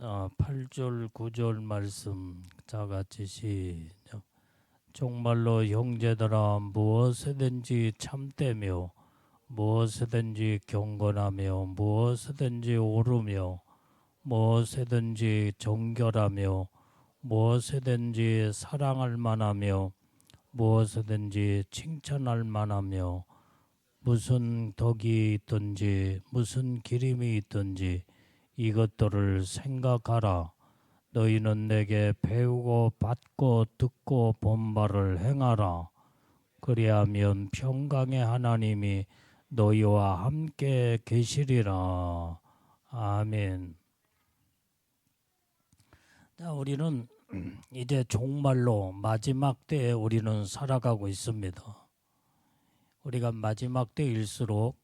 8절 9절 말씀 자같이 시작. 정말로 형제들아 무엇이든지 참되며 무엇이든지 경건하며 무엇이든지 옳으며 무엇이든지 정결하며 무엇이든지 사랑할 만하며 무엇이든지 칭찬할 만하며 무슨 덕이 있든지 무슨 기림이 있든지 이것들을 생각하라. 너희는 내게 배우고 받고 듣고 본 바를 행하라. 그리하면 평강의 하나님이 너희와 함께 계시리라. 아멘. 자, 우리는 이제 종말로 마지막 때에 우리는 살아가고 있습니다. 우리가 마지막 때일수록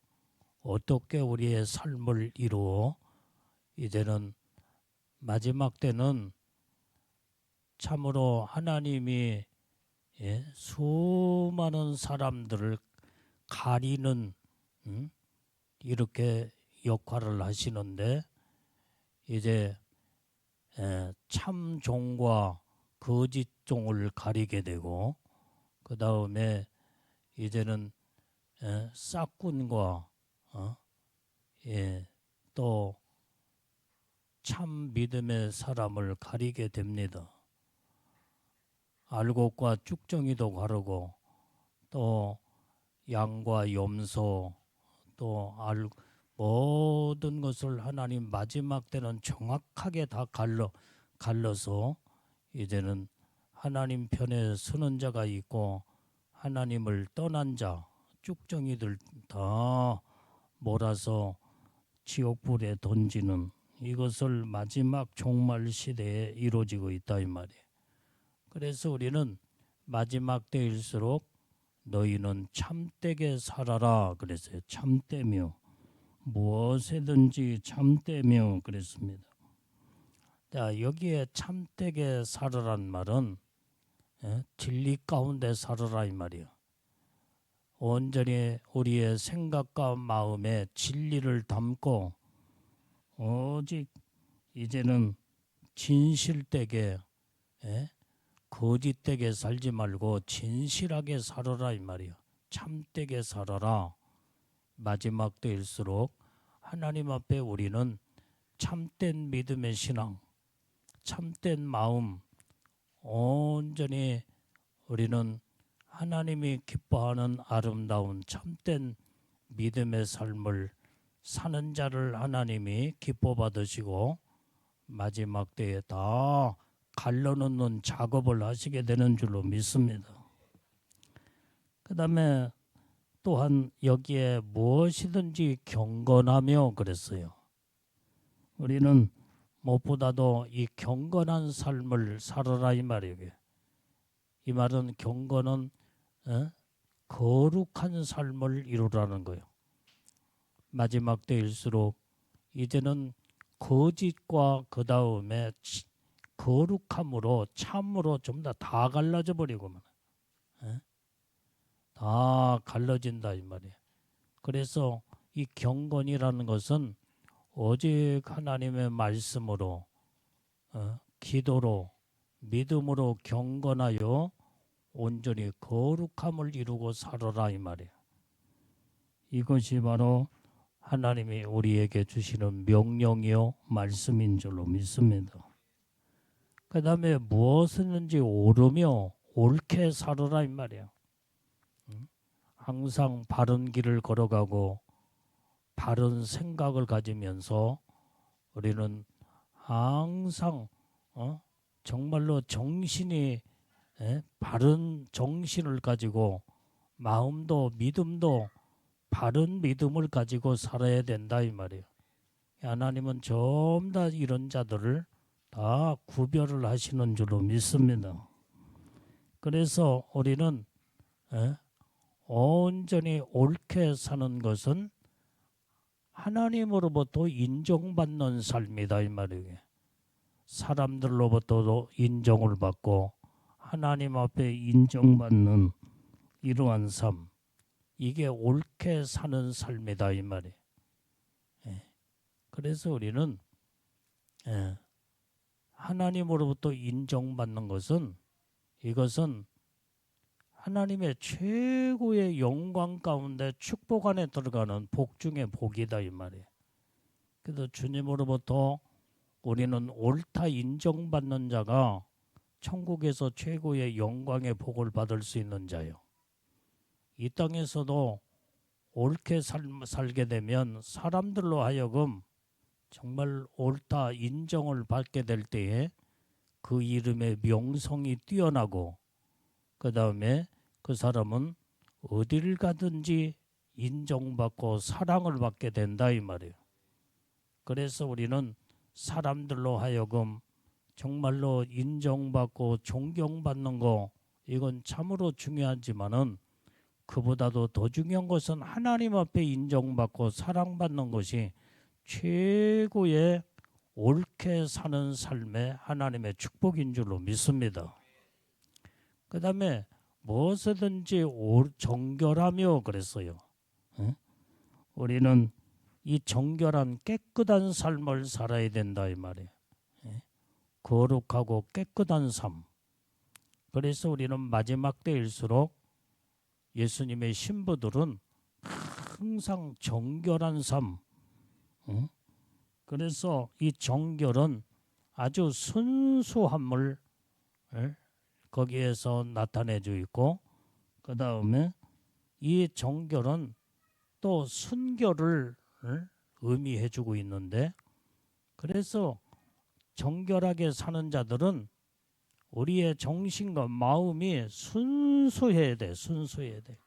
어떻게 우리의 삶을 이루어 이제는 마지막 때는 참으로 하나님이 수많은 사람들을 가리는 이렇게 역할을 하시는데 이제 참 종과 거짓 종을 가리게 되고 그 다음에 이제는 싹군과 또 참 믿음의 사람을 가리게 됩니다. 알곡과 쭉정이도 가르고 또 양과 염소 또 모든 것을 하나님 마지막 때는 정확하게 다 갈라서 이제는 하나님 편에 서는 자가 있고 하나님을 떠난 자 쭉정이들 다 몰아서 지옥불에 던지는 이것을 마지막 종말 시대에 이루어지고 있다 이 말이에요. 그래서 우리는 마지막 때일수록 너희는 참되게 살아라 그랬어요. 참되며 무엇이든지 참되며 그랬습니다. 자, 여기에 참되게 살아란 말은 진리 가운데 살아라 이 말이에요. 온전히 우리의 생각과 마음에 진리를 담고 오직 이제는 진실되게 거짓되게 살지 말고 진실하게 살아라 이 말이야. 참되게 살아라. 마지막 때일수록 하나님 앞에 우리는 참된 믿음의 신앙, 참된 마음, 온전히 우리는 하나님이 기뻐하는 아름다운 참된 믿음의 삶을 사는 자를 하나님이 기뻐 받으시고 마지막 때에 다 갈라놓는 작업을 하시게 되는 줄로 믿습니다. 그 다음에 또한 여기에 무엇이든지 경건하며 그랬어요. 우리는 무엇보다도 이 경건한 삶을 살아라 이 말이에요. 이 말은 경건은 거룩한 삶을 이루라는 거예요. 마지막 때일수록 이제는 거짓과 그 다음에 거룩함으로 참으로 전부 다 갈라져 버리고 다 갈라진다 이 말이에요. 그래서 이 경건이라는 것은 오직 하나님의 말씀으로 기도로 믿음으로 경건하여 온전히 거룩함을 이루고 살아라 이 말이에요. 이것이 바로 하나님이 우리에게 주시는 명령이요 말씀인 줄로 믿습니다. 그 다음에 무엇이든지 옳으며 옳게 살아라 이 말이에요. 항상 바른 길을 걸어가고 바른 생각을 가지면서 우리는 항상 정말로 정신이 바른 정신을 가지고 마음도 믿음도 바른 믿음을 가지고 살아야 된다 이 말이에요. 하나님은 전부 다 이런 자들을 다 구별을 하시는 줄로 믿습니다. 그래서 우리는 온전히 옳게 사는 것은 하나님으로부터 인정받는 삶이다 이 말이에요. 사람들로부터도 인정을 받고 하나님 앞에 인정받는 이러한 삶, 이게 옳게 사는 삶이다 이 말이에요. 그래서 우리는 하나님으로부터 인정받는 것은 이것은 하나님의 최고의 영광 가운데 축복 안에 들어가는 복 중의 복이다 이 말이에요. 그래서 주님으로부터 우리는 옳다 인정받는 자가 천국에서 최고의 영광의 복을 받을 수 있는 자요. 이 땅에서도 옳게 살게 되면 사람들로 하여금 정말 옳다 인정을 받게 될 때에 그 이름의 명성이 뛰어나고 그 다음에 그 사람은 어디를 가든지 인정받고 사랑을 받게 된다 이 말이에요. 그래서 우리는 사람들로 하여금 정말로 인정받고 존경받는 거 이건 참으로 중요하지만은 그보다도 더 중요한 것은 하나님 앞에 인정받고 사랑받는 것이 최고의 옳게 사는 삶의 하나님의 축복인 줄로 믿습니다. 그 다음에 무엇이든지 정결하며 그랬어요. 우리는 이 정결한 깨끗한 삶을 살아야 된다 이 말이에요. 거룩하고 깨끗한 삶. 그래서 우리는 마지막 때일수록 예수님의 신부들은 항상 정결한 삶. 그래서 이 정결은 아주 순수함을 거기에서 나타내주고 있고 그 다음에 이 정결은 또 순결을 의미해주고 있는데 그래서 정결하게 사는 자들은 우리의 정신과 마음이 순수해야 돼. 순수해야 돼.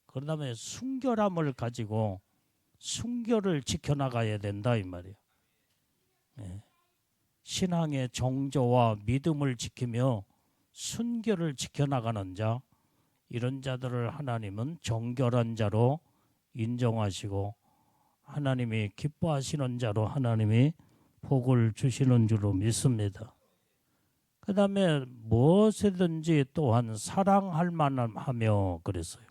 그 다음에 순결함을 가지고 순결을 지켜나가야 된다 이 말이에요. 신앙의 정조와 믿음을 지키며 순결을 지켜나가는 자 이런 자들을 하나님은 정결한 자로 인정하시고 하나님이 기뻐하시는 자로 하나님이 복을 주시는 줄로 믿습니다. 그 다음에 무엇이든지 또한 사랑할 만하며 그랬어요.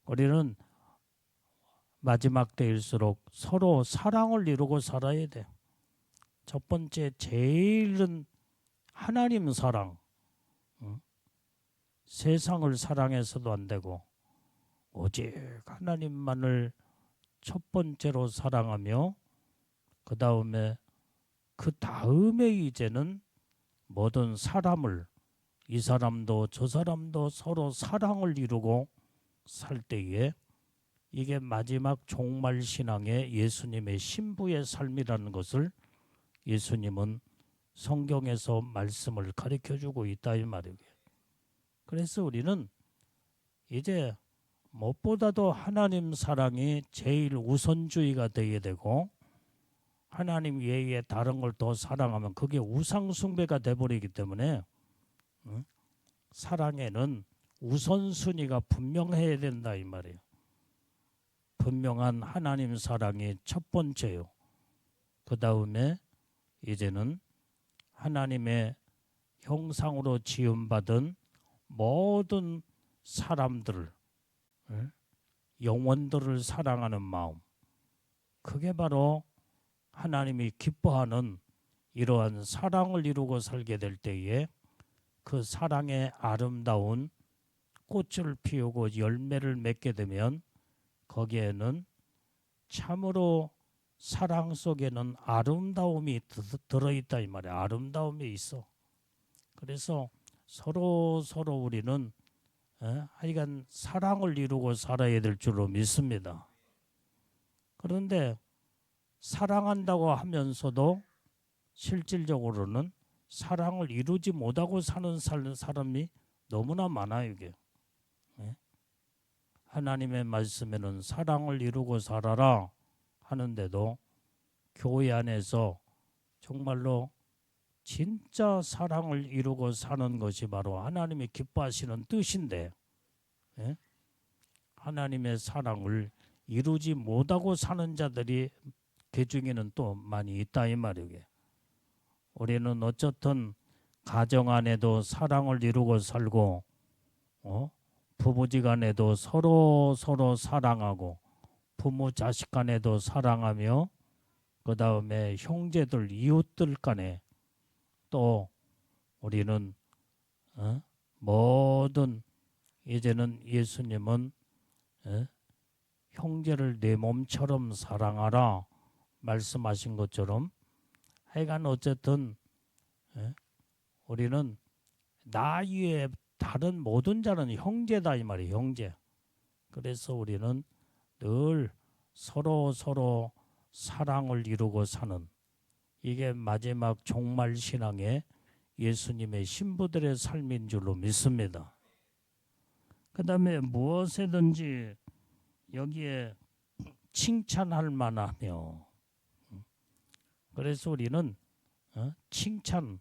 우리는 마지막 때일수록 서로 사랑을 이루고 살아야 돼. 첫 번째 제일은 하나님 사랑. 세상을 사랑해서도 안 되고 오직 하나님만을 첫 번째로 사랑하며 그 다음에 이제는 모든 사람을 이 사람도 저 사람도 서로 사랑을 이루고 살 때에 이게 마지막 종말 신앙의 예수님의 신부의 삶이라는 것을 예수님은 성경에서 말씀을 가르쳐주고 있다 이 말이에요. 그래서 우리는 이제 무엇보다도 하나님 사랑이 제일 우선주의가 되어야 되고 하나님 외에 다른 걸 더 사랑하면 그게 우상숭배가 돼버리기 때문에 사랑에는 우선순위가 분명해야 된다 이 말이에요. 분명한 하나님 사랑이 첫 번째요. 그 다음에 이제는 하나님의 형상으로 지음받은 모든 사람들을 영혼들을 사랑하는 마음 그게 바로 하나님이 기뻐하는 이러한 사랑을 이루고 살게 될 때에 그 사랑의 아름다운 꽃을 피우고 열매를 맺게 되면 거기에는 참으로 사랑 속에는 아름다움이 들어있다 이 말이야. 아름다움이 있어. 그래서 서로 우리는 하여간 사랑을 이루고 살아야 될 줄로 믿습니다. 그런데 사랑한다고 하면서도 실질적으로는 사랑을 이루지 못하고 사는 사람이 너무나 많아요. 이게. 하나님의 말씀에는 사랑을 이루고 살아라 하는데도 교회 안에서 정말로 진짜 사랑을 이루고 사는 것이 바로 하나님이 기뻐하시는 뜻인데 하나님의 사랑을 이루지 못하고 사는 자들이 그 중에는 또 많이 있다 이 말이에요. 우리는 어쨌든 가정 안에도 사랑을 이루고 살고 부부지간에도 서로 사랑하고 부모 자식 간에도 사랑하며 그 다음에 형제들, 이웃들 간에 또 우리는 모든 이제는 예수님은 형제를 내 몸처럼 사랑하라 말씀하신 것처럼 하여간 어쨌든 우리는 나 위에 다른 모든 자는 형제다 이 말이에요. 형제. 그래서 우리는 늘 서로 사랑을 이루고 사는 이게 마지막 종말 신앙의 예수님의 신부들의 삶인 줄로 믿습니다. 그 다음에 무엇이든지 여기에 칭찬할 만하며 그래서 우리는 칭찬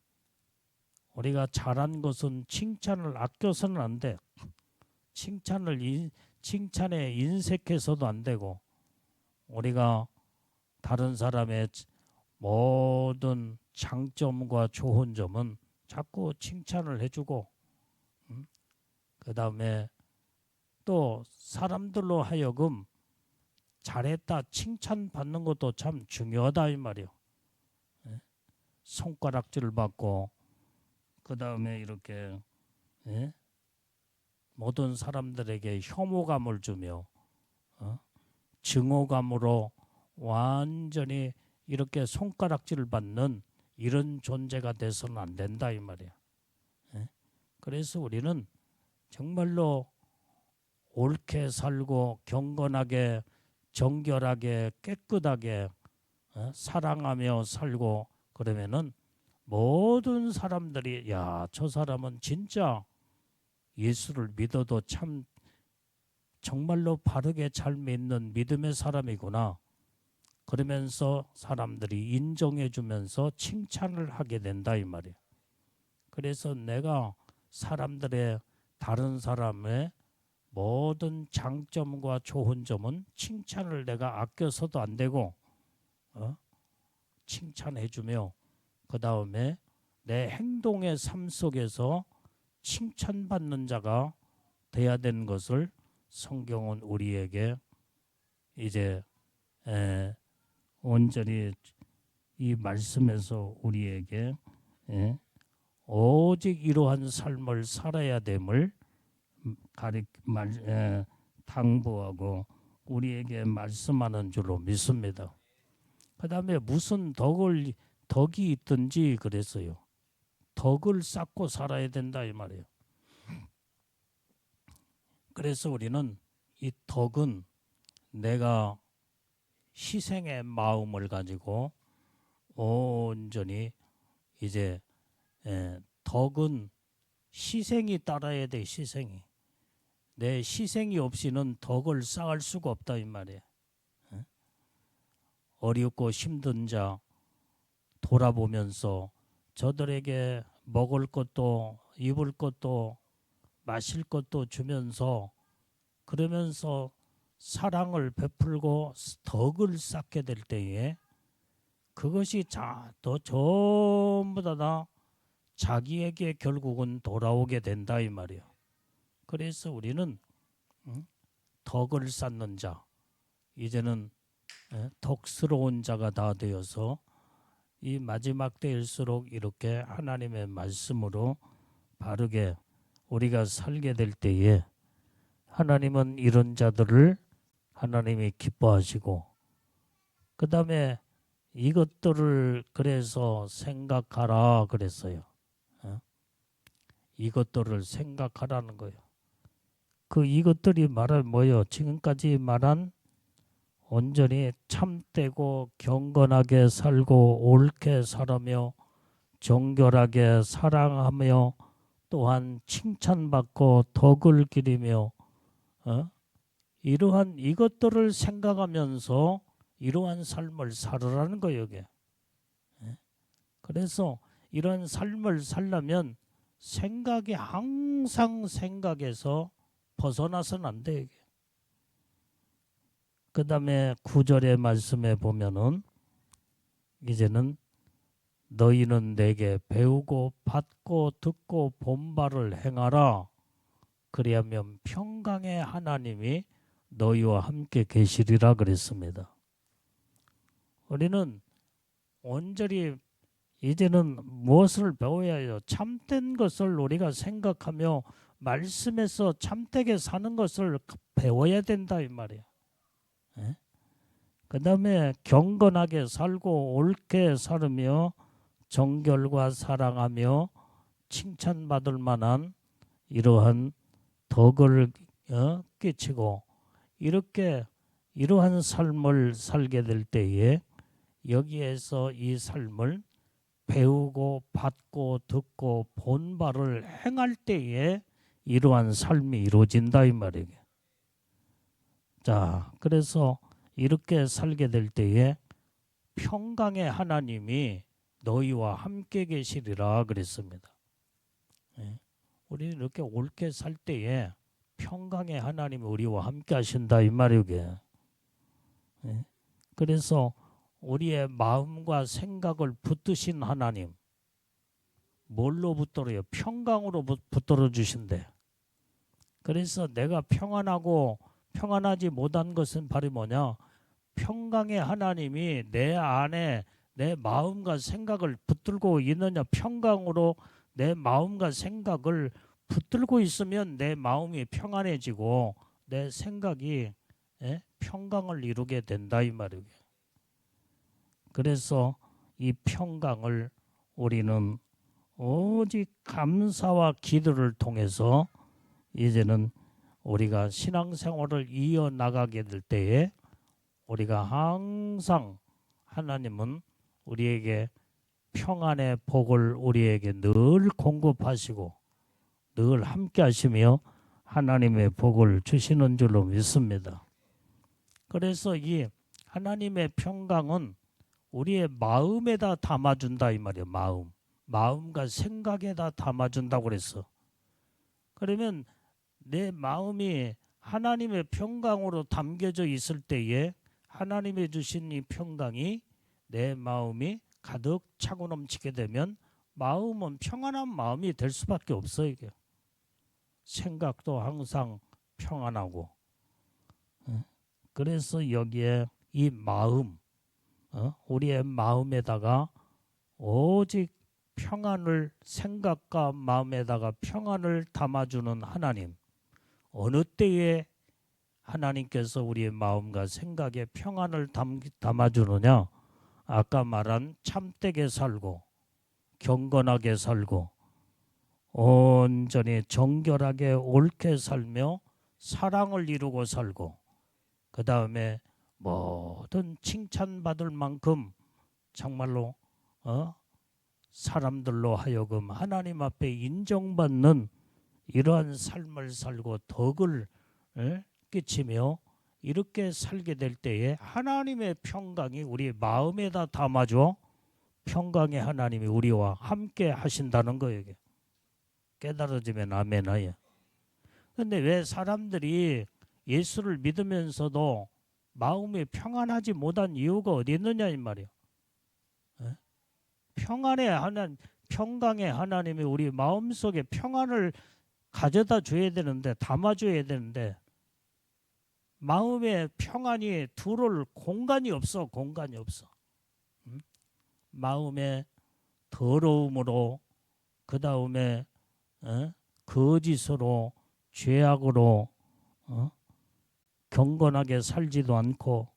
우리가 잘한 것은 칭찬을 아껴서는 안 돼. 칭찬에 인색해서도 안 되고 우리가 다른 사람의 모든 장점과 좋은 점은 자꾸 칭찬을 해주고 그 다음에 또 사람들로 하여금 잘했다 칭찬받는 것도 참 중요하다 이 말이요. 손가락질 받고 그 다음에 이렇게 모든 사람들에게 혐오감을 주며 증오감으로 완전히 이렇게 손가락질을 받는 이런 존재가 돼서는 안 된다 이 말이야. 그래서 우리는 정말로 옳게 살고 경건하게 정결하게 깨끗하게 사랑하며 살고 그러면은 모든 사람들이 야, 저 사람은 진짜 예수를 믿어도 참 정말로 바르게 잘 믿는 믿음의 사람이구나. 그러면서 사람들이 인정해 주면서 칭찬을 하게 된다 이 말이에요. 그래서 내가 사람들의 다른 사람의 모든 장점과 좋은 점은 칭찬을 내가 아껴서도 안 되고 칭찬해 주며 그 다음에 내 행동의 삶 속에서 칭찬받는 자가 돼야 되는 것을 성경은 우리에게 이제 온전히 이 말씀에서 우리에게 오직 이러한 삶을 살아야 됨을 당부하고 우리에게 말씀하는 줄로 믿습니다. 그 다음에 무슨 덕이 있든지 그랬어요. 덕을 쌓고 살아야 된다 이 말이에요. 그래서 우리는 이 덕은 내가 희생의 마음을 가지고 온전히 이제 덕은 희생이 따라야 돼. 희생이. 내 희생이 없이는 덕을 쌓을 수가 없다 이 말이에요. 어렵고 힘든 자 돌아보면서 저들에게 먹을 것도 입을 것도 마실 것도 주면서 그러면서 사랑을 베풀고 덕을 쌓게 될 때에 그것이 또 전부 다 자기에게 결국은 돌아오게 된다 이 말이에요. 그래서 우리는 덕을 쌓는 자 이제는 덕스러운 자가 다 되어서 이 마지막 때일수록 이렇게 하나님의 말씀으로 바르게 우리가 살게 될 때에 하나님은 이런 자들을 하나님이 기뻐하시고 그 다음에 이것들을 그래서 생각하라 그랬어요. 이것들을 생각하라는 거예요. 그 이것들이 말은 뭐예요? 지금까지 말한 온전히 참되고 경건하게 살고 옳게 살아며 정결하게 사랑하며 또한 칭찬받고 덕을 기리며 이러한 이것들을 생각하면서 이러한 삶을 살으라는 거예요. 이게. 그래서 이런 삶을 살려면 생각이 항상 생각에서 벗어나서는 안 돼요. 그 다음에 9절의 말씀에 보면은 이제는 너희는 내게 배우고 받고 듣고 본 바를 행하라. 그리하면 평강의 하나님이 너희와 함께 계시리라 그랬습니다. 우리는 온전히 이제는 무엇을 배워야 해요? 참된 것을 우리가 생각하며 말씀에서 참되게 사는 것을 배워야 된다 이 말이에요. 예? 그 다음에 경건하게 살고 옳게 살으며 정결과 사랑하며 칭찬받을 만한 이러한 덕을 끼치고 이렇게 이러한 삶을 살게 될 때에 여기에서 이 삶을 배우고 받고 듣고 본 바를 행할 때에 이러한 삶이 이루어진다 이 말이에요. 자, 그래서 이렇게 살게 될 때에 평강의 하나님이 너희와 함께 계시리라 그랬습니다. 예. 우리 이렇게 옳게 살 때에 평강의 하나님이 우리와 함께 하신다 이 말이에요. 예. 그래서 우리의 마음과 생각을 붙드신 하나님 뭘로 붙들어요? 평강으로 붙들어 주신대. 그래서 내가 평안하고 평안하지 못한 것은 바로 뭐냐? 평강의 하나님이 내 안에 내 마음과 생각을 붙들고 있느냐? 평강으로 내 마음과 생각을 붙들고 있으면 내 마음이 평안해지고 내 생각이 평강을 이루게 된다 이 말이에요. 그래서 이 평강을 우리는 오직 감사와 기도를 통해서 이제는 우리가 신앙생활을 이어나가게 될 때에 우리가 항상 하나님은 우리에게 평안의 복을 우리에게 늘 공급하시고 늘 함께 하시며 하나님의 복을 주시는 줄로 믿습니다. 그래서 이 하나님의 평강은 우리의 마음에다 담아준다 이 말이에요. 마음과 생각에다 담아준다고 그랬어. 그러면 내 마음이 하나님의 평강으로 담겨져 있을 때에 하나님의 주신 이 평강이 내 마음이 가득 차고 넘치게 되면 마음은 평안한 마음이 될 수밖에 없어요. 이게. 생각도 항상 평안하고. 그래서 여기에 이 마음, 우리의 마음에다가 오직 평안을 생각과 마음에다가 평안을 담아주는 하나님. 어느 때에 하나님께서 우리의 마음과 생각에 평안을 담아주느냐? 아까 말한 참되게 살고 경건하게 살고 온전히 정결하게 옳게 살며 사랑을 이루고 살고 그 다음에 모든 칭찬받을 만큼 정말로 사람들로 하여금 하나님 앞에 인정받는 이러한 삶을 살고 덕을 끼치며 이렇게 살게 될 때에 하나님의 평강이 우리 마음에다 담아줘 평강의 하나님이 우리와 함께 하신다는 거예요. 깨달아지면 아멘하여. 근데 왜 사람들이 예수를 믿으면서도 마음이 평안하지 못한 이유가 어디 있느냐 이 말이에요. 평강의 하나님이 우리 마음속에 평안을 가져다 줘야 되는데 담아줘야 되는데 마음의 평안이 들어올 공간이 없어. 마음의 더러움으로 그 다음에 거짓으로 죄악으로 경건하게 살지도 않고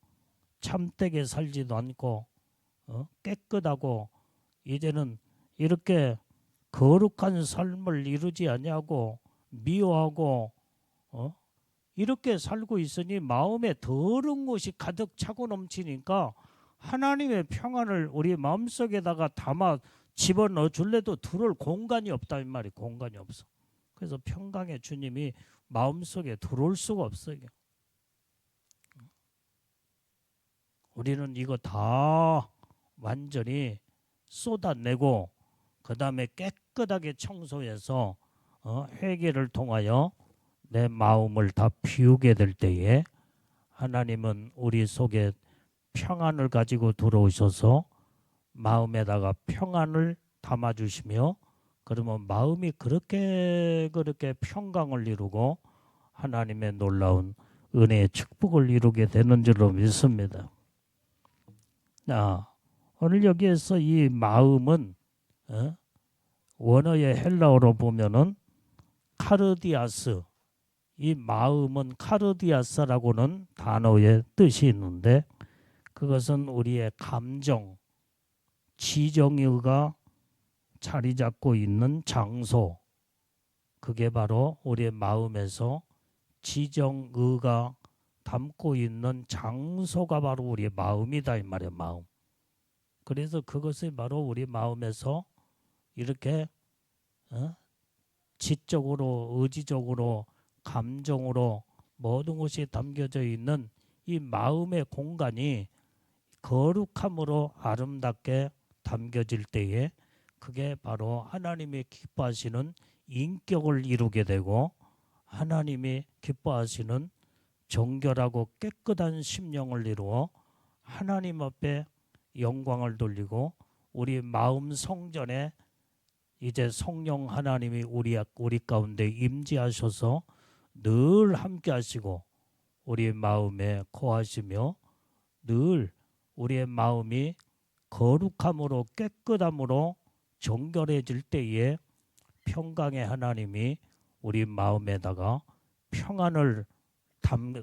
참되게 살지도 않고 깨끗하고 이제는 이렇게 거룩한 삶을 이루지 아니하고 미워하고 이렇게 살고 있으니 마음에 더러운 것이 가득 차고 넘치니까 하나님의 평안을 우리 마음속에다가 담아 집어넣어 줄래도 들어올 공간이 없다 이 말이 공간이 없어. 그래서 평강의 주님이 마음속에 들어올 수가 없어요. 우리는 이거 다 완전히 쏟아내고 그 다음에 깨끗하게 청소해서 회개를 통하여 내 마음을 다 비우게 될 때에 하나님은 우리 속에 평안을 가지고 들어오셔서 마음에다가 평안을 담아주시며 그러면 마음이 그렇게 평강을 이루고 하나님의 놀라운 은혜의 축복을 이루게 되는 줄로 믿습니다. 오늘 여기에서 이 마음은 원어의 헬라어로 보면은 카르디아스, 이 마음은 카르디아스라고는 단어의 뜻이 있는데 그것은 우리의 감정, 지정의가 자리 잡고 있는 장소, 그게 바로 우리의 마음에서 지정의가 담고 있는 장소가 바로 우리의 마음이다 이 말이에요. 마음. 그래서 그것이 바로 우리 마음에서 이렇게 지적으로, 의지적으로, 감정으로 모든 것이 담겨져 있는 이 마음의 공간이 거룩함으로 아름답게 담겨질 때에 그게 바로 하나님이 기뻐하시는 인격을 이루게 되고 하나님이 기뻐하시는 정결하고 깨끗한 심령을 이루어 하나님 앞에 영광을 돌리고 우리 마음 성전에 이제 성령 하나님이 우리 가운데 임재하셔서 늘 함께 하시고 우리 마음에 거하시며 늘 우리의 마음이 거룩함으로 깨끗함으로 정결해질 때에 평강의 하나님이 우리 마음에다가 평안을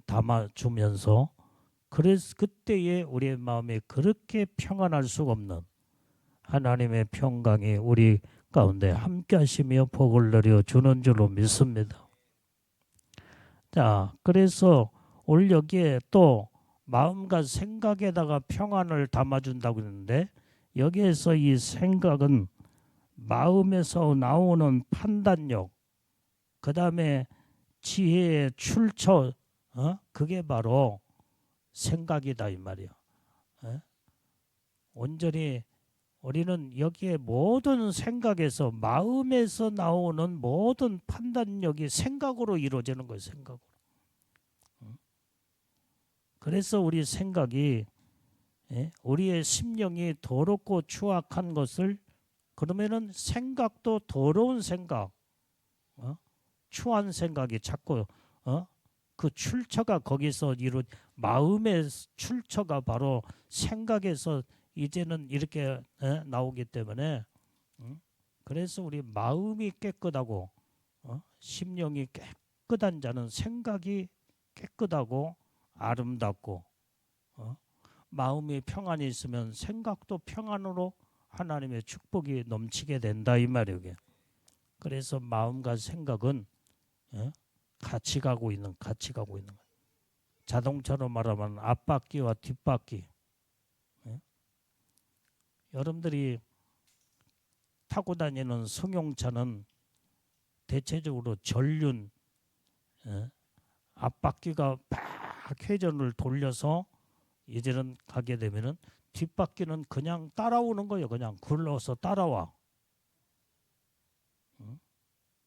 담아주면서 그래서 그때에 우리의 마음이 그렇게 평안할 수가 없는 하나님의 평강이 우리 가운데 함께 하시며 복을 내려주는 줄로 믿습니다. 자, 그래서 오늘 여기에 또 마음과 생각에다가 평안을 담아준다고 했는데 여기에서 이 생각은 마음에서 나오는 판단력, 그 다음에 지혜의 출처, 그게 바로 생각이다 이 말이야. 온전히 우리는 여기에 모든 생각에서 마음에서 나오는 모든 판단력이 생각으로 이루어지는 거예요. 생각으로. 그래서 우리 생각이 우리의 심령이 더럽고 추악한 것을 그러면은 생각도 더러운 생각, 추한 생각이 자꾸 그 출처가 거기서 마음의 출처가 바로 생각에서 이제는 이렇게 나오기 때문에 그래서 우리 마음이 깨끗하고 심령이 깨끗한 자는 생각이 깨끗하고 아름답고 마음이 평안이 있으면 생각도 평안으로 하나님의 축복이 넘치게 된다 이 말이에요. 그래서 마음과 생각은 같이 가고 있는 거예요. 자동차로 말하면 앞바퀴와 뒷바퀴. 여러분들이 타고 다니는 승용차는 대체적으로 전륜 앞바퀴가 막 회전을 돌려서 이제는 가게 되면은 뒷바퀴는 그냥 따라오는 거예요. 그냥 굴러서 따라와.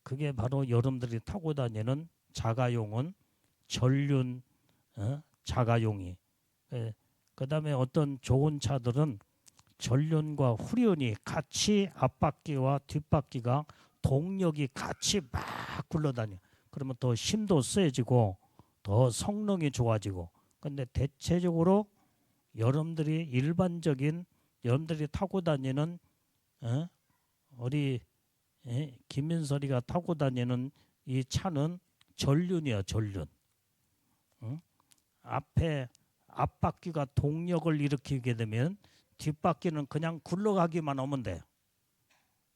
그게 바로 여러분들이 타고 다니는 자가용은 전륜 자가용이. 그 다음에 어떤 좋은 차들은 전륜과 후륜이 같이 앞바퀴와 뒷바퀴가 동력이 같이 막 굴러다녀. 그러면 더 힘도 세지고 더 성능이 좋아지고. 근데 대체적으로 여러분들이 여러분들이 타고 다니는 우리 김민설이가 타고 다니는 이 차는 전륜이야, 전륜. 앞바퀴가 동력을 일으키게 되면 뒷바퀴는 그냥 굴러가기만 하면 돼.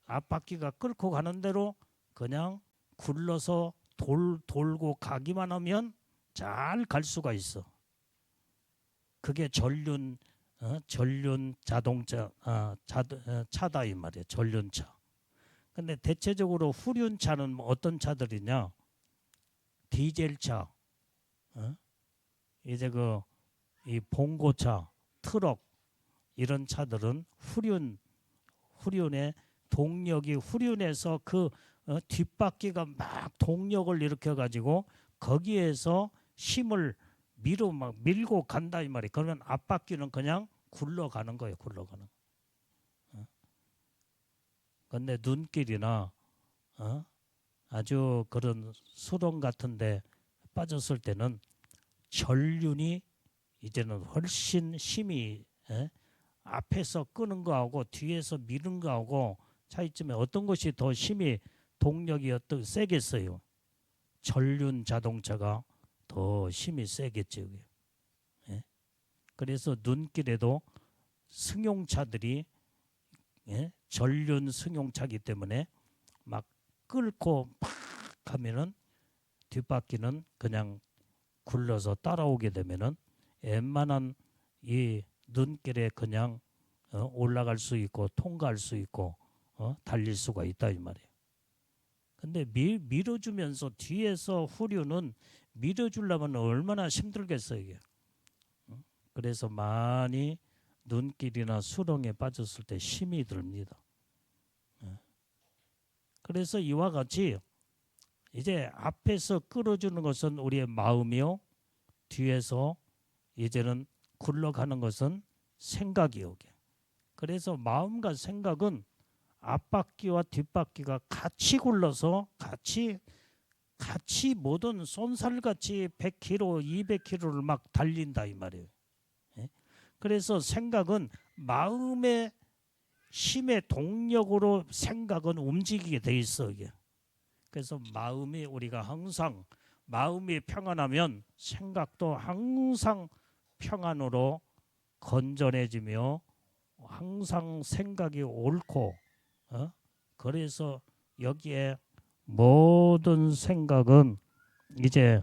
앞바퀴가 끌고 가는 대로 그냥 굴러서 돌고 가기만 하면 잘 갈 수가 있어. 그게 전륜 자동차 차다 이 말이야. 전륜차. 근데 대체적으로 후륜차는 어떤 차들이냐? 디젤차, 이제 이 봉고차, 트럭 이런 차들은 후륜의 동력이 후륜에서 그 뒷바퀴가 막 동력을 일으켜 가지고 거기에서 힘을 밀고 간다 이 말이에요. 그러면 앞바퀴는 그냥 굴러가는 거예요. 굴러가는. 근데 눈길이나 아주 그런 수렁 같은데 빠졌을 때는 전륜이 이제는 훨씬 힘이 앞에서 끄는 거하고 뒤에서 미는 거하고 차이점에 어떤 것이 더 힘이 동력이 어떤 세겠어요? 전륜 자동차가 더 힘이 세겠죠. 예? 그래서 눈길에도 승용차들이 예? 전륜 승용차기 때문에 막 끌고 팍 하면은 뒷바퀴는 그냥 굴러서 따라오게 되면은 웬만한 이 눈길에 그냥 올라갈 수 있고 통과할 수 있고 달릴 수가 있다 이 말이에요. 근데 밀어주면서 뒤에서 후륜은 밀어주려면 얼마나 힘들겠어요 이게. 그래서 많이 눈길이나 수렁에 빠졌을 때 힘이 듭니다. 그래서 이와 같이 이제 앞에서 끌어주는 것은 우리의 마음이요, 뒤에서 이제는 굴러가는 것은 생각이요. 그래서 마음과 생각은 앞바퀴와 뒷바퀴가 같이 굴러서 같이 모든 쏜살같이 100km, 200km를 막 달린다 이 말이에요. 그래서 생각은 마음의 힘의 동력으로 생각은 움직이게 돼 있어 이게. 그래서 마음이 우리가 항상 마음이 평안하면 생각도 항상 평안으로 건전해지며 항상 생각이 옳고 그래서 여기에 모든 생각은 이제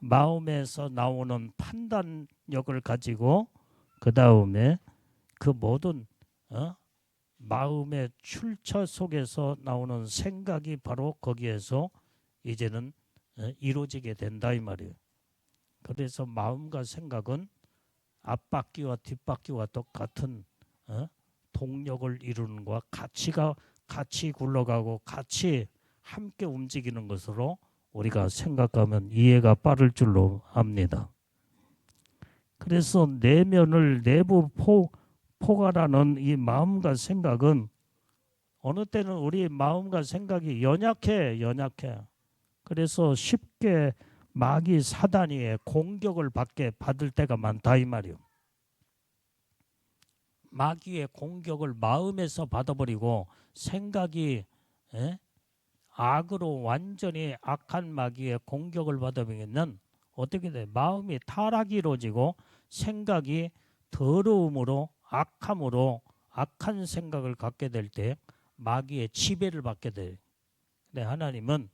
마음에서 나오는 판단력을 가지고 그 다음에 그 모든 마음의 출처 속에서 나오는 생각이 바로 거기에서 이제는 이루어지게 된다 이 말이에요. 그래서 마음과 생각은 앞바퀴와 뒷바퀴와 똑같은 동력을 이루는 것과 같이 굴러가고 같이 함께 움직이는 것으로 우리가 생각하면 이해가 빠를 줄로 압니다. 그래서 내면을 내부 포괄하는 이 마음과 생각은 어느 때는 우리 마음과 생각이 연약해. 그래서 쉽게 마귀 사단의 공격을 받을 때가 많다 이 말이요. 마귀의 공격을 마음에서 받아버리고 생각이 악으로 완전히 악한 마귀의 공격을 받아버리면 어떻게 돼? 마음이 타락이 이루어지고 생각이 더러움으로 악함으로 악한 생각을 갖게 될 때 마귀의 지배를 받게 돼요. 근데 하나님은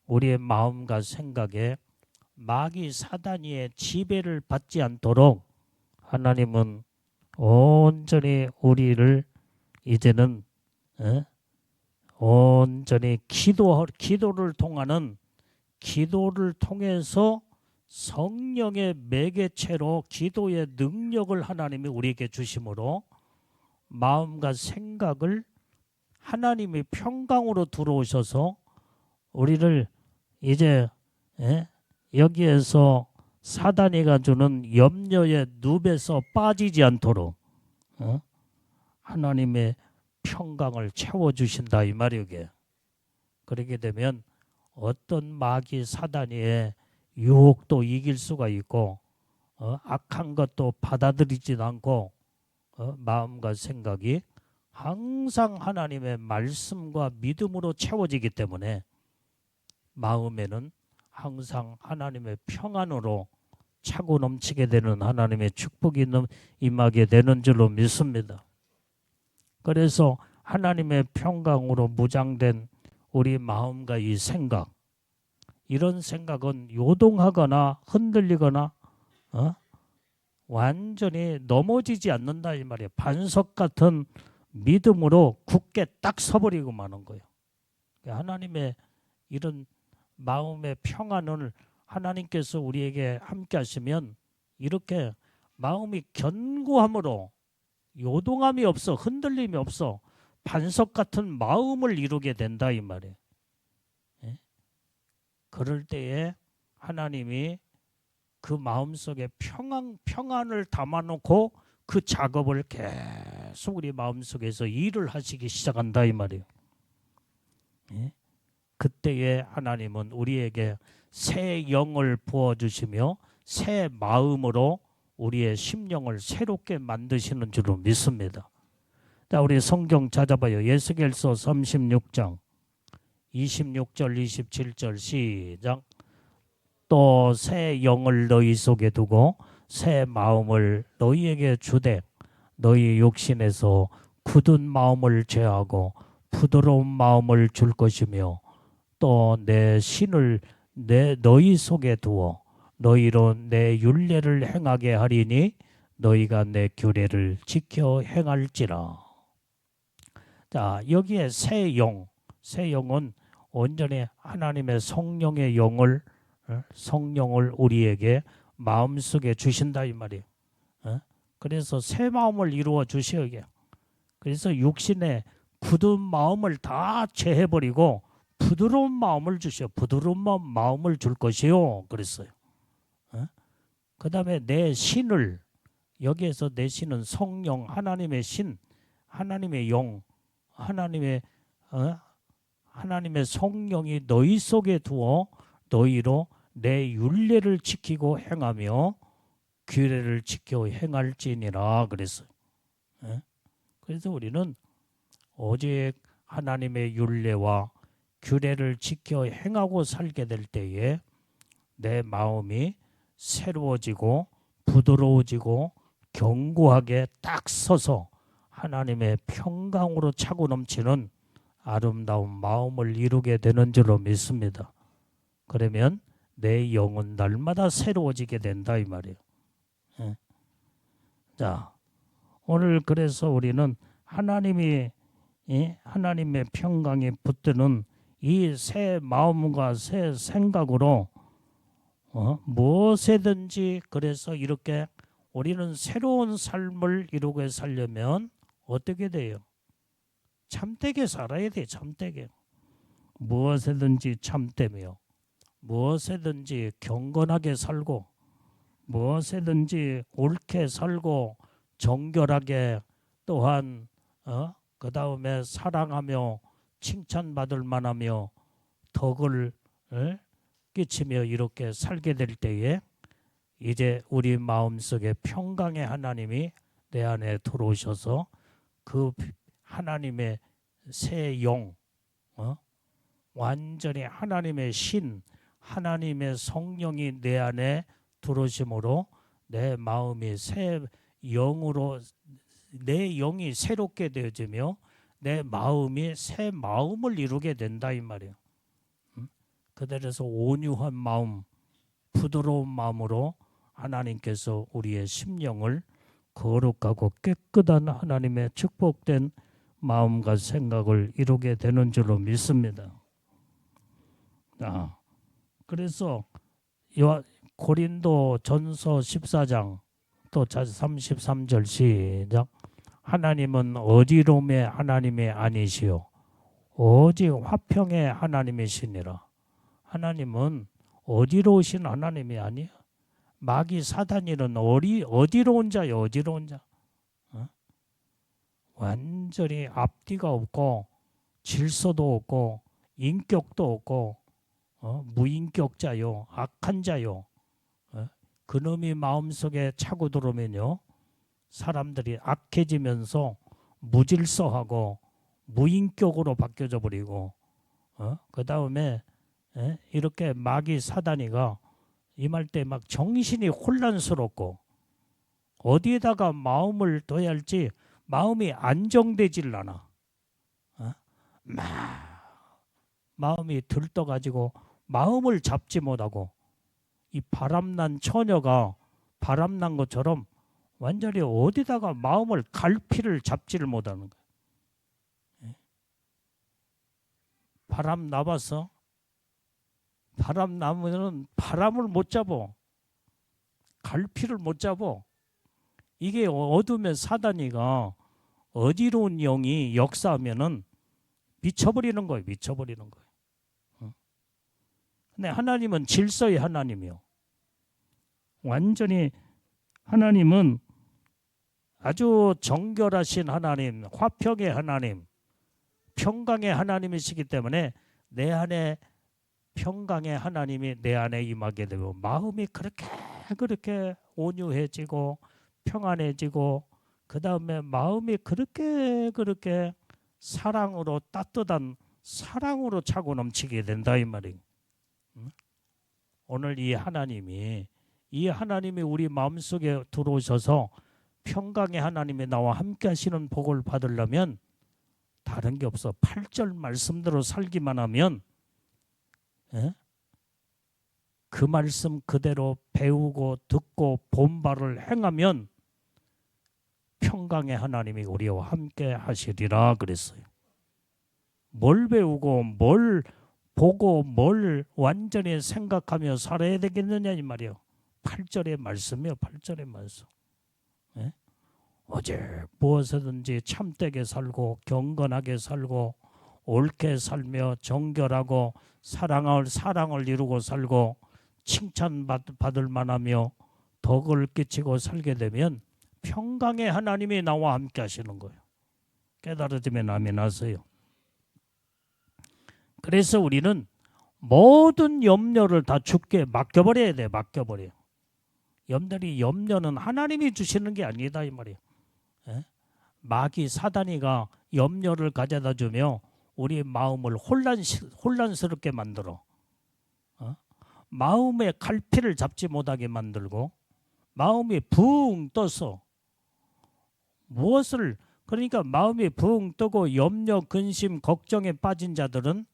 우리의 마음과 생각에 마귀 사단의 지배를 받지 않도록 하나님은 온전히 우리를 이제는 온전히 기도를 통해서 성령의 매개체로 기도의 능력을 하나님이 우리에게 주심으로 마음과 생각을 하나님이 평강으로 들어오셔서 우리를 이제 여기에서 사단이가 주는 염려의 늪에서 빠지지 않도록 하나님의 평강을 채워주신다 이 말이게. 그렇게 되면 어떤 마귀 사단의 유혹도 이길 수가 있고 악한 것도 받아들이지 않고 마음과 생각이 항상 하나님의 말씀과 믿음으로 채워지기 때문에 마음에는 항상 하나님의 평안으로 차고 넘치게 되는 하나님의 축복이 임하게 되는 줄로 믿습니다. 그래서 하나님의 평강으로 무장된 우리 마음과 이 생각, 이런 생각은 요동하거나 흔들리거나 완전히 넘어지지 않는다 이 말이에요. 반석 같은 믿음으로 굳게 딱 서버리고 마는 거예요. 하나님의 이런 마음의 평안을 하나님께서 우리에게 함께 하시면 이렇게 마음이 견고함으로 요동함이 없어, 흔들림이 없어, 반석 같은 마음을 이루게 된다 이 말이에요. 그럴 때에 하나님이 그 마음속에 평안을 담아놓고 그 작업을 계속 우리 마음속에서 일을 하시기 시작한다 이 말이에요. 그때에 하나님은 우리에게 새 영을 부어주시며 새 마음으로 우리의 심령을 새롭게 만드시는 줄로 믿습니다. 자, 우리 성경 찾아봐요. 에스겔서 36장 26절 27절 시작. 또 새 영을 너희 속에 두고 새 마음을 너희에게 주되 너희 육신에서 굳은 마음을 제하고 부드러운 마음을 줄 것이며 또 내 신을 너희 속에 두어 너희로 내 율례를 행하게 하리니 너희가 내 규례를 지켜 행할지라. 자, 여기에 새 영은 온전히 하나님의 성령의 성령을 우리에게 마음속에 주신다 이 말이에요. 그래서 새 마음을 이루어 주셔야 해요. 그래서 육신의 굳은 마음을 다 제해버리고 부드러운 마음을 주셔. 부드러운 마음을 줄 것이요. 그랬어요. 그 다음에 내 신을, 여기에서 내 신은 성령, 하나님의 신, 하나님의 영, 하나님의 성령이 너희 속에 두어 너희로 내 율례를 지키고 행하며 규례를 지켜 행할지니라 그랬어요. 그래서 우리는 오직 하나님의 율례와 규례를 지켜 행하고 살게 될 때에 내 마음이 새로워지고 부드러워지고 견고하게 딱 서서 하나님의 평강으로 차고 넘치는 아름다운 마음을 이루게 되는 줄로 믿습니다. 그러면 내 영은 날마다 새로워지게 된다 이 말이에요. 자, 오늘 그래서 우리는 하나님의 평강이 붙드는 이 새 마음과 새 생각으로 무엇이든지 그래서 이렇게 우리는 새로운 삶을 이루게 살려면 어떻게 돼요? 참되게 살아야 돼. 참되게. 무엇이든지 참되며 무엇이든지 경건하게 살고 무엇이든지 옳게 살고 정결하게 또한 그 다음에 사랑하며 칭찬받을 만하며 덕을 끼치며 이렇게 살게 될 때에 이제 우리 마음속에 평강의 하나님이 내 안에 들어오셔서 그 하나님의 새 영, 완전히 하나님의 신, 하나님의 성령이 내 안에 들어오심으로 내 마음이 새 영으로 내 영이 새롭게 되어지며 내 마음이 새 마음을 이루게 된다 이 말이에요. 그들에서 온유한 마음, 부드러운 마음으로 하나님께서 우리의 심령을 거룩하고 깨끗한 하나님의 축복된 마음과 생각을 이루게 되는 줄로 믿습니다. 그래서 고린도 전서 14장 또 33절 시작. 하나님은 어지러움의 하나님이 아니시오 오직 화평의 하나님이시니라. 하나님은 어지러우신 하나님이 아니야. 마귀 사단이는 어지러운 자요. 어지러운 자. 완전히 앞뒤가 없고 질서도 없고 인격도 없고 무인격자요. 악한 자요. 그놈이 마음속에 차고 들어오면요. 사람들이 악해지면서 무질서하고 무인격으로 바뀌어져 버리고 그 다음에 이렇게 마귀 사단이가 임할 때 막 정신이 혼란스럽고 어디에다가 마음을 둬야 할지 마음이 안정되질 않아. 마음이 들떠가지고 마음을 잡지 못하고 이 바람난 처녀가 바람난 것처럼 완전히 어디다가 마음을 갈피를 잡지를 못하는 거야. 바람 나봤어? 바람 나면은 바람을 못 잡어. 갈피를 못 잡어. 이게 어두우면 사단이가 어지러운 영이 역사하면은 미쳐버리는 거예요. 미쳐버리는 거예요. 근데 하나님은 질서의 하나님이요. 완전히 하나님은 아주 정결하신 하나님, 화평의 하나님, 평강의 하나님이시기 때문에 내 안에 평강의 하나님이 내 안에 임하게 되고 마음이 그렇게 그렇게 온유해지고 평안해지고 그 다음에 마음이 그렇게 사랑으로 따뜻한 사랑으로 차고 넘치게 된다 이 말이에요. 오늘 이 하나님이 우리 마음속에 들어오셔서 평강의 하나님이 나와 함께 하시는 복을 받으려면 다른 게 없어. 8절 말씀대로 살기만 하면 그 말씀 그대로 배우고 듣고 본바를 행하면 평강의 하나님이 우리와 함께 하시리라 그랬어요. 뭘 배우고 뭘 보고 뭘 완전히 생각하며 살아야 되겠느냐 이 말이에요. 8절의 말씀이요. 8절의 말씀. 어제 무엇이든지 참되게 살고 경건하게 살고 옳게 살며 정결하고 사랑을 이루고 살고 칭찬받을 만하며 덕을 끼치고 살게 되면 평강의 하나님이 나와 함께 하시는 거예요. 깨달아지면 아멘 하세요. 그래서 우리는 모든 염려를 다 주께 맡겨버려야 돼. 맡겨버려. 염려는 하나님이 주시는 게 아니다 이 말이에요. 마귀 사단이가 염려를 가져다 주며 우리 마음을 혼란스럽게 만들어 마음의 갈피를 잡지 못하게 만들고 마음이 붕 떠서 무엇을 그러니까 마음이 붕 뜨고 염려, 근심, 걱정에 빠진 자들은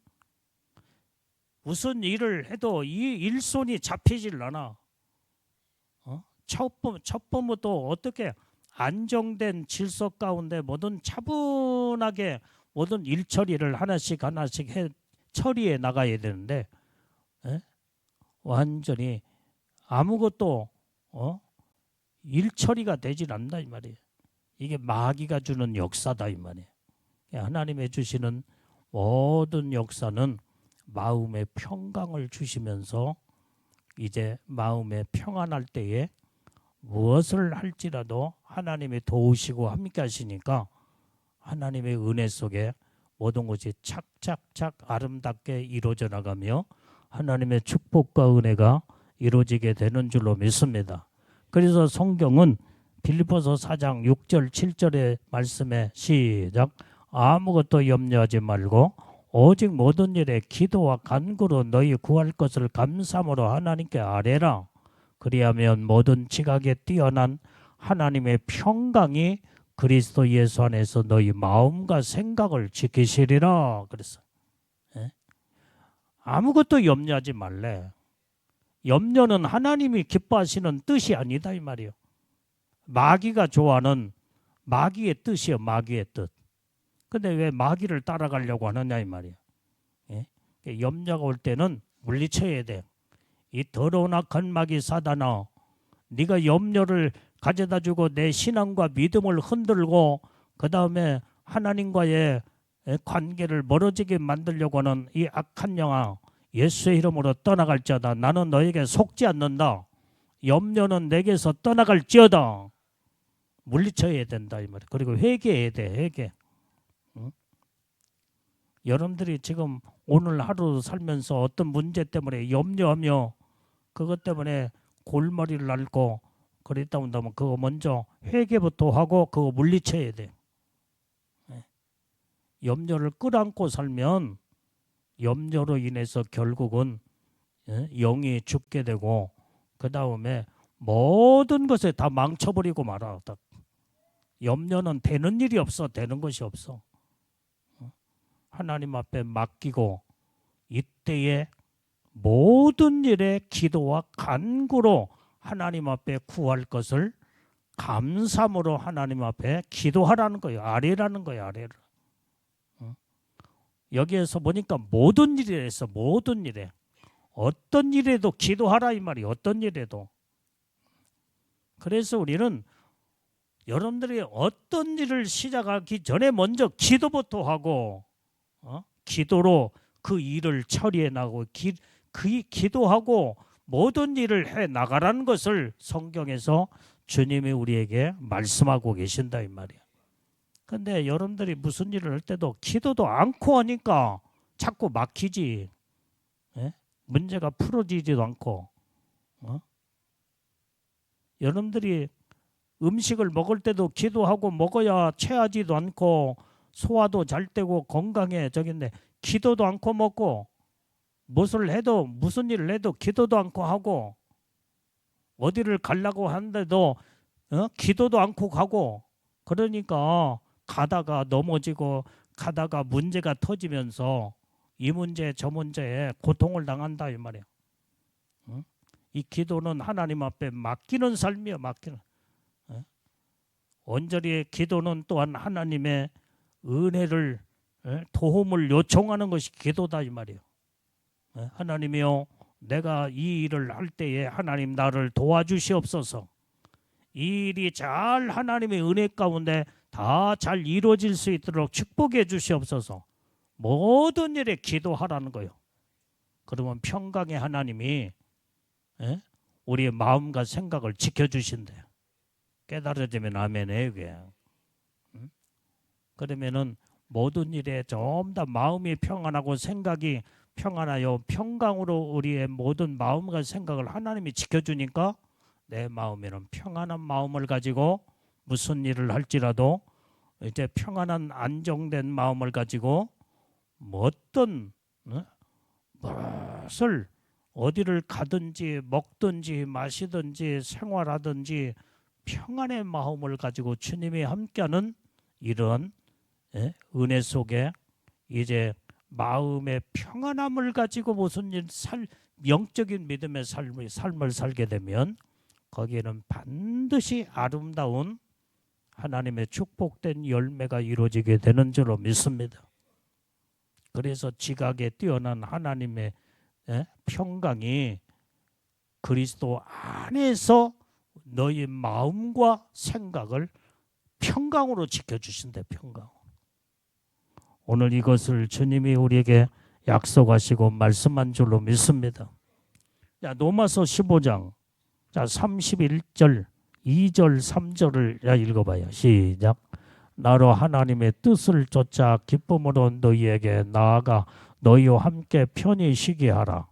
무슨 일을 해도 이 일손이 잡히질 않아. 첫번부터 어떻게 안정된 질서 가운데 모든 차분하게 모든 일 처리를 하나씩 처리해 나가야 되는데 완전히 아무것도 일 처리가 되질 않는다 이 말이에요. 이게 마귀가 주는 역사다 이 말이에요. 하나님의 주시는 모든 역사는 마음의 평강을 주시면서 이제 마음에 평안할 때에 무엇을 할지라도 하나님이 도우시고 함께 하시니까 하나님의 은혜 속에 모든 것이 착착착 아름답게 이루어져 나가며 하나님의 축복과 은혜가 이루어지게 되는 줄로 믿습니다. 그래서 성경은 빌립보서 4장 6절 7절의 말씀에 시작 아무것도 염려하지 말고 오직 모든 일에 기도와 간구로 너희 구할 것을 감사함으로 하나님께 아뢰라. 그리하면 모든 지각에 뛰어난 하나님의 평강이 그리스도 예수 안에서 너희 마음과 생각을 지키시리라 그랬어. 아무것도 염려하지 말래. 염려는 하나님이 기뻐하시는 뜻이 아니다 이 말이에요. 마귀가 좋아하는 마귀의 뜻이요. 마귀의 뜻. 근데 왜 마귀를 따라가려고 하느냐 이 말이에요. 염려가 올 때는 물리쳐야 돼. 이 더러운 악한 마귀 사단아, 네가 염려를 가져다 주고 내 신앙과 믿음을 흔들고 그 다음에 하나님과의 관계를 멀어지게 만들려고 하는 이 악한 영아 예수의 이름으로 떠나갈지어다. 나는 너에게 속지 않는다. 염려는 내게서 떠나갈지어다. 물리쳐야 된다 이 말이에요. 그리고 회개해야 돼. 회개. 여러분들이 지금 오늘 하루 살면서 어떤 문제 때문에 염려하며 그것 때문에 골머리를 앓고 그랬다 온다면 그거 먼저 회개부터 하고 그거 물리쳐야 돼. 염려를 끌어안고 살면 염려로 인해서 결국은 영이 죽게 되고 그 다음에 모든 것에 다 망쳐버리고 말아. 염려는 되는 일이 없어. 되는 것이 없어. 하나님 앞에 맡기고 이때에 모든 일에 기도와 간구로 하나님 앞에 구할 것을 감사함으로 하나님 앞에 기도하라는 거예요. 아뢰라는 거예요. 아뢰라. 여기에서 보니까 모든 일에 있어. 모든 일에. 어떤 일에도 기도하라 이 말이에요. 어떤 일에도. 그래서 우리는 여러분들이 어떤 일을 시작하기 전에 먼저 기도부터 하고 기도로 그 일을 처리해 나가고 기도하고 모든 일을 해 나가라는 것을 성경에서 주님이 우리에게 말씀하고 계신다 이 말이야. 근데 여러분들이 무슨 일을 할 때도 기도도 않고 하니까 자꾸 막히지. 문제가 풀어지지도 않고. 여러분들이 음식을 먹을 때도 기도하고 먹어야 체하지도 않고 소화도 잘 되고 건강해지겠네. 기도도 않고 먹고 무슨 일을 해도 기도도 않고 하고 어디를 가려고 하는데도 기도도 않고 가고 그러니까 가다가 넘어지고 가다가 문제가 터지면서 이 문제 저 문제에 고통을 당한다 이 말이야. 이 기도는 하나님 앞에 맡기는 삶이야. 맡기는. 온전히 기도는 또한 하나님의 은혜를 도움을 요청하는 것이 기도다 이 말이에요. 하나님이요 내가 이 일을 할 때에 하나님 나를 도와주시옵소서. 이 일이 잘 하나님의 은혜 가운데 다 잘 이루어질 수 있도록 축복해 주시옵소서. 모든 일에 기도하라는 거예요. 그러면 평강의 하나님이 우리의 마음과 생각을 지켜주신대요. 깨달아지면 아멘이에요. 그게. 그러면은 모든 일에 좀 더 마음이 평안하고 생각이 평안하여 평강으로 우리의 모든 마음과 생각을 하나님이 지켜주니까 내 마음에는 평안한 마음을 가지고 무슨 일을 할지라도 이제 평안한 안정된 마음을 가지고 어떤 무엇을 어디를 가든지 먹든지 마시든지 생활하든지 평안의 마음을 가지고 주님이 함께하는 이런 은혜 속에 이제 마음의 평안함을 가지고 무슨 영적인 믿음의 삶을 살게 되면 거기에는 반드시 아름다운 하나님의 축복된 열매가 이루어지게 되는 줄로 믿습니다. 그래서 지각에 뛰어난 하나님의 평강이 그리스도 안에서 너희 마음과 생각을 평강으로 지켜주신대. 평강. 오늘 이것을 주님이 우리에게 약속하시고 말씀한 줄로 믿습니다. 자, 로마서 15장 자 31절 2절 3절을 읽어봐요. 시작. 나로 하나님의 뜻을 쫓아 기쁨으로 너희에게 나아가 너희와 함께 편히 쉬게 하라.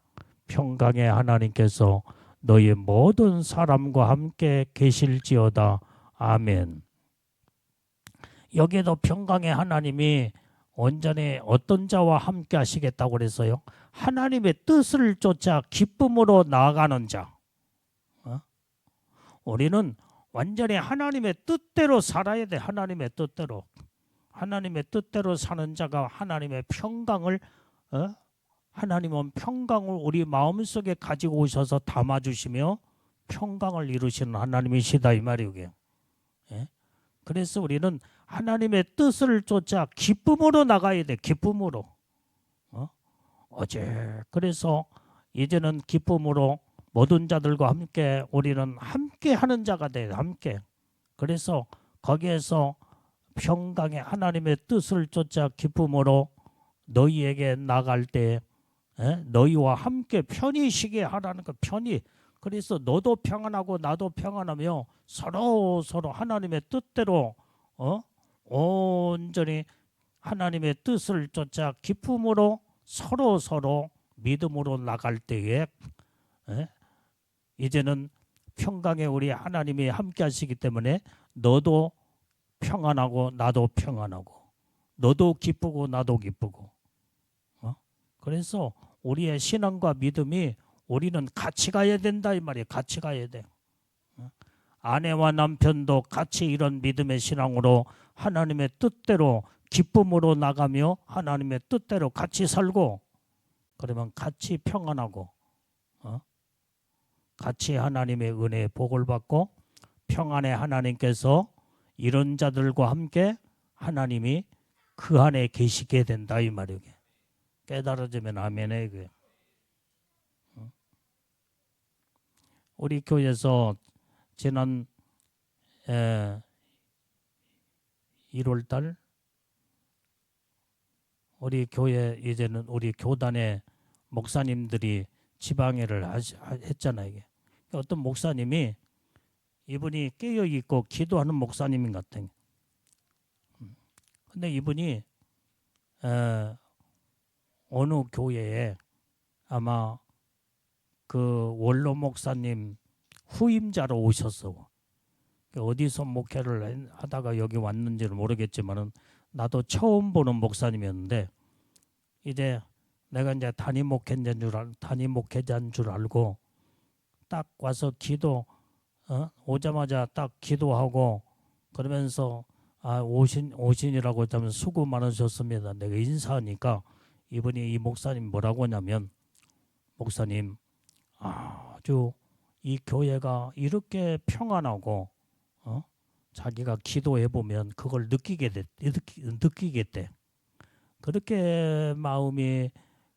평강의 하나님께서 너희 모든 사람과 함께 계실지어다. 아멘. 여기에도 평강의 하나님이 온전히 어떤 자와 함께 하시겠다고 그랬어요? 하나님의 뜻을 쫓아 기쁨으로 나아가는 자. 우리는 완전히 하나님의 뜻대로 살아야 돼. 하나님의 뜻대로. 하나님의 뜻대로 사는 자가 하나님의 평강을 하나님은 평강을 우리 마음속에 가지고 오셔서 담아주시며 평강을 이루시는 하나님이시다 이 말이에요. 그래서 우리는 하나님의 뜻을 쫓아 기쁨으로 나가야 돼. 기쁨으로. 그래서 이제는 기쁨으로 모든 자들과 함께 우리는 함께 하는 자가 돼. 함께. 그래서 거기에서 평강의 하나님의 뜻을 쫓아 기쁨으로 너희에게 나갈 때 너희와 함께 편히 쉬게 하라는 거. 편히. 그래서 너도 평안하고 나도 평안하며 서로 하나님의 뜻대로 온전히 하나님의 뜻을 쫓아 기쁨으로 서로 믿음으로 나갈 때에 이제는 평강에 우리 하나님이 함께 하시기 때문에 너도 평안하고 나도 평안하고 너도 기쁘고 나도 기쁘고 그래서 우리의 신앙과 믿음이 우리는 같이 가야 된다 이 말이에요. 같이 가야 돼. 아내와 남편도 같이 이런 믿음의 신앙으로 하나님의 뜻대로 기쁨으로 나가며 하나님의 뜻대로 같이 살고 그러면 같이 평안하고 같이 하나님의 은혜의 복을 받고 평안의 하나님께서 이런 자들과 함께 하나님이 그 안에 계시게 된다 이 말이에요. 깨달아지면 아멘에 그. 우리 교회에서 지난 1월달 우리 교회 이제는 우리 교단의 목사님들이 지방회를 했잖아요. 이게. 어떤 목사님이 이분이 깨어 있고 기도하는 목사님인 것 같아요. 근데 이분이 어느 교회에 아마 그 원로 목사님 후임자로 오셨어. 어디서 목회를 하다가 여기 왔는지는 모르겠지만은 나도 처음 보는 목사님이었는데 이제 내가 이제 담임 목회자인 줄 알고 딱 와서 오자마자 딱 기도하고 그러면서 오신이라고 하면 수고 많으셨습니다. 내가 인사하니까 이분이 이 목사님 뭐라고 하냐면 목사님 아주 이 교회가 이렇게 평안하고 자기가 기도해 보면 그걸 느끼겠대. 그렇게 마음이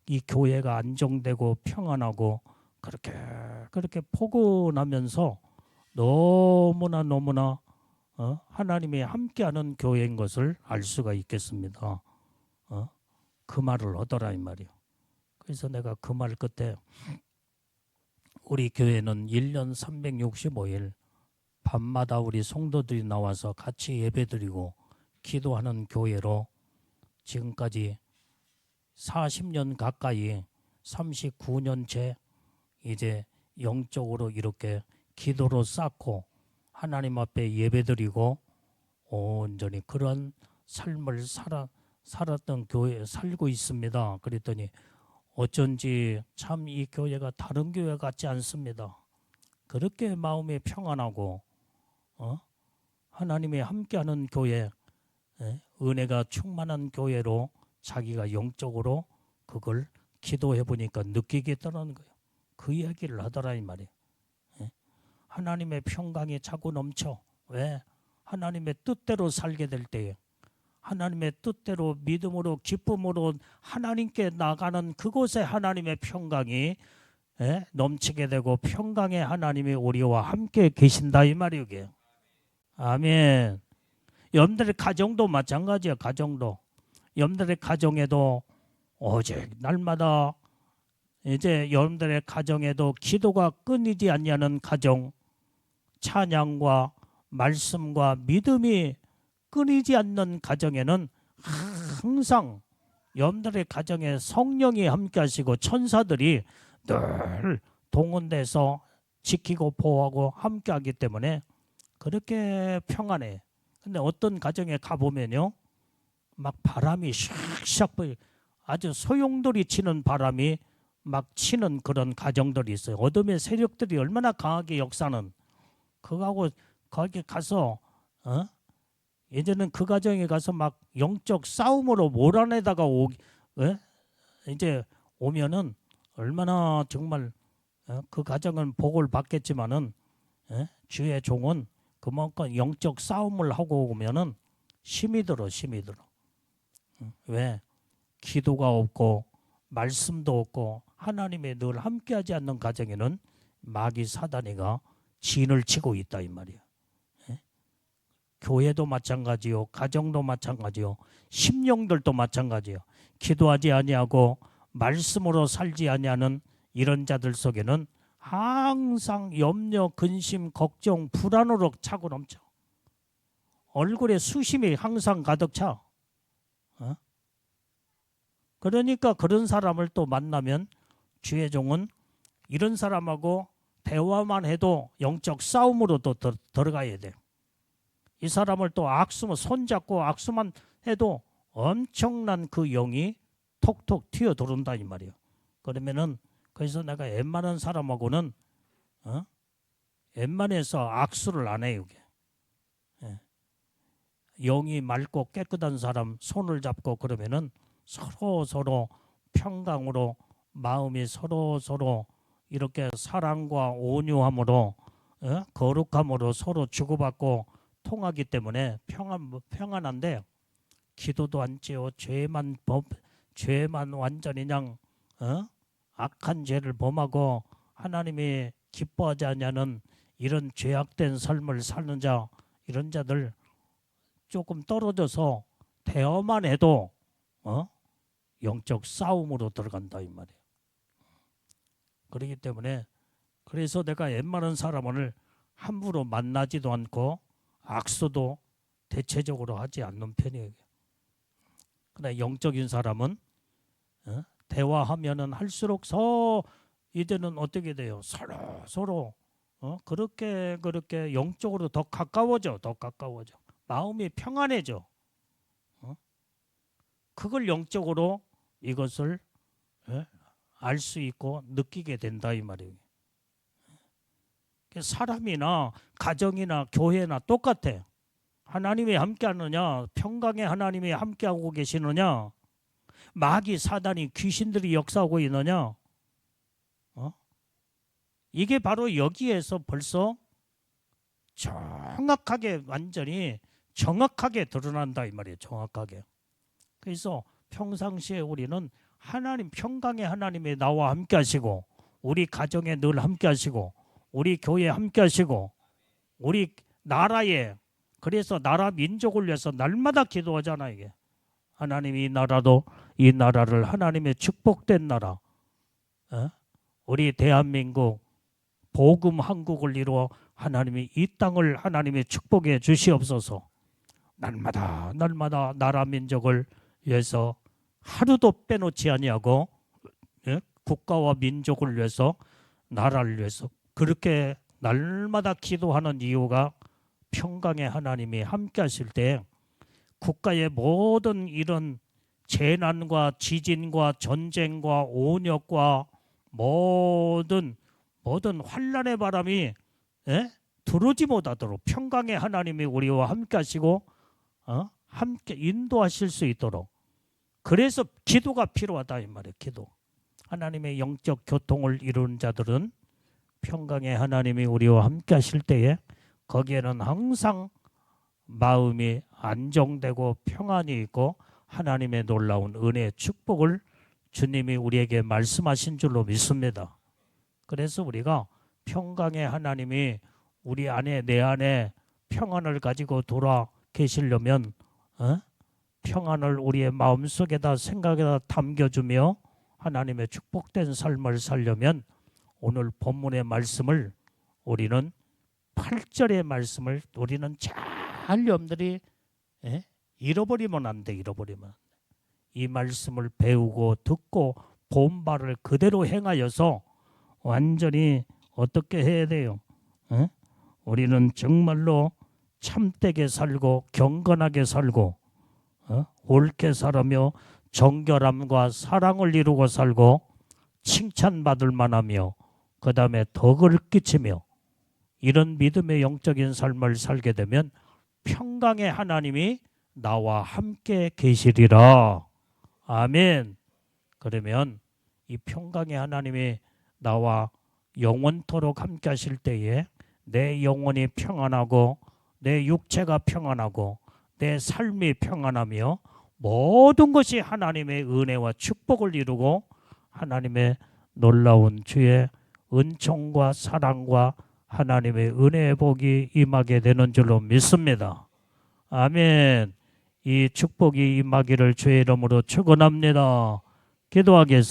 이 교회가 안정되고 평안하고 그렇게 포근하면서 너무나 하나님이 함께하는 교회인 것을 알 수가 있겠습니다. 그 말을 하더라 이 말이요. 그래서 내가 그 말 끝에 우리 교회는 1년 365일 밤마다 우리 성도들이 나와서 같이 예배드리고 기도하는 교회로 지금까지 40년 가까이 39년째 이제 영적으로 이렇게 기도로 쌓고 하나님 앞에 예배드리고 온전히 그런 삶을 살았던 교회에 살고 있습니다. 그랬더니 어쩐지 참 이 교회가 다른 교회 같지 않습니다. 그렇게 마음이 평안하고 하나님이 함께하는 교회, 은혜가 충만한 교회로 자기가 영적으로 그걸 기도해 보니까 느끼겠다는 거예요. 그 이야기를 하더라 이 말이에요. 하나님의 평강이 자꾸 넘쳐. 왜? 하나님의 뜻대로 살게 될 때에 하나님의 뜻대로 믿음으로 기쁨으로 하나님께 나가는 그곳에 하나님의 평강이 넘치게 되고 평강의 하나님이 우리와 함께 계신다 이 말이에요. 아멘. 여러분들의 가정도 마찬가지야. 가정도. 여러분들의 가정에도 오직 날마다 이제 여러분들의 가정에도 기도가 끊이지 않냐는 가정, 찬양과 말씀과 믿음이 끊이지 않는 가정에는 항상 여러분들의 가정에 성령이 함께 하시고 천사들이 늘 동원돼서 지키고 보호하고 함께 하기 때문에 그렇게 평안해. 근데 어떤 가정에 가보면요 막 바람이 샥샥 아주 소용돌이 치는 바람이 막 치는 그런 가정들이 있어요. 어둠의 세력들이 얼마나 강하게 역사는 그거하고 거기 가서 예전엔 그 가정에 가서 막 영적 싸움으로 몰아내다가 이제 오면은 얼마나 정말 그 가정은 복을 받겠지만은 주의 종은 그만큼 영적 싸움을 하고 오면은 힘이 들어. 왜? 기도가 없고 말씀도 없고 하나님의 늘 함께하지 않는 가정에는 마귀 사단이가 진을 치고 있다 이 말이야. 교회도 마찬가지요, 가정도 마찬가지요, 심령들도 마찬가지요. 기도하지 아니하고 말씀으로 살지 아니하는 이런 자들 속에는 항상 염려, 근심, 걱정, 불안으로 차고 넘쳐. 얼굴에 수심이 항상 가득 차. 그러니까 그런 사람을 또 만나면 주의 종은 이런 사람하고 대화만 해도 영적 싸움으로 또 들어가야 돼. 이 사람을 또 손잡고 악수만 해도 엄청난 그 영이 톡톡 튀어 들어온다 이 말이에요. 그러면은 그래서 내가 웬만한 사람하고는 웬만해서 악수를 안 해요. 영이 맑고 깨끗한 사람 손을 잡고 그러면은 서로 평강으로 마음이 서로 이렇게 사랑과 온유함으로 거룩함으로 서로 주고받고 통하기 때문에 평안한데 기도도 안 지어 죄만 완전히 그냥 악한 죄를 범하고 하나님이 기뻐하지 않냐는 이런 죄악된 삶을 사는 자 이런 자들 조금 떨어져서 대화만 해도 영적 싸움으로 들어간다 이 말이에요. 그렇기 때문에 그래서 내가 웬만한 사람을 함부로 만나지도 않고 악수도 대체적으로 하지 않는 편이에요. 그러나 영적인 사람은 대화하면은 할수록 이제는 어떻게 돼요? 서로 그렇게 영적으로 더 가까워져, 더 가까워져. 마음이 평안해져. 그걸 영적으로 이것을 알 수 있고 느끼게 된다 이 말이에요. 사람이나 가정이나 교회나 똑같아. 하나님이 함께하느냐, 평강의 하나님이 함께하고 계시느냐, 마귀 사단이 귀신들이 역사하고 있느냐, 이게 바로 여기에서 벌써 정확하게 완전히 정확하게 드러난다 이 말이에요. 정확하게. 그래서 평상시에 우리는 하나님 평강의 하나님이 나와 함께 하시고 우리 가정에 늘 함께 하시고 우리 교회에 함께 하시고 우리 나라에 그래서 나라 민족을 위해서 날마다 기도하잖아 이게. 하나님 이 나라를 하나님의 축복된 나라 우리 대한민국 복음 한국을 이루어 하나님이 이 땅을 하나님이 축복해 주시옵소서. 날마다 나라 민족을 위해서 하루도 빼놓지 아니하고 국가와 민족을 위해서 나라를 위해서 그렇게 날마다 기도하는 이유가 평강의 하나님이 함께 하실 때 국가의 모든 이런 재난과 지진과 전쟁과 온역과 모든 환난의 바람이 들어오지 못하도록 평강의 하나님이 우리와 함께 하시고 함께 인도하실 수 있도록 그래서 기도가 필요하다 이 말이에요. 기도. 하나님의 영적 교통을 이루는 자들은 평강의 하나님이 우리와 함께 하실 때에 거기에는 항상 마음이 안정되고 평안이 있고 하나님의 놀라운 은혜의 축복을 주님이 우리에게 말씀하신 줄로 믿습니다. 그래서 우리가 평강의 하나님이 우리 안에 내 안에 평안을 가지고 돌아 계시려면 평안을 우리의 마음속에다 생각에다 담겨주며 하나님의 축복된 삶을 살려면 오늘 본문의 말씀을 우리는 8절의 말씀을 우리는 잘 염들이 잃어버리면 안 돼. 잃어버리면. 이 말씀을 배우고 듣고 본 바를 그대로 행하여서 완전히 어떻게 해야 돼요? 우리는 정말로 참되게 살고 경건하게 살고 옳게 살아며 정결함과 사랑을 이루고 살고 칭찬받을 만하며 그 다음에 덕을 끼치며 이런 믿음의 영적인 삶을 살게 되면 평강의 하나님이 나와 함께 계시리라. 아멘. 그러면 이 평강의 하나님이 나와 영원토록 함께 하실 때에 내 영혼이 평안하고 내 육체가 평안하고 내 삶이 평안하며 모든 것이 하나님의 은혜와 축복을 이루고 하나님의 놀라운 주의 은총과 사랑과 하나님의 은혜의 복이 임하게 되는 줄로 믿습니다. 아멘. 이 축복이 임하기를 주의 이름으로 축원합니다. 기도하겠습니다.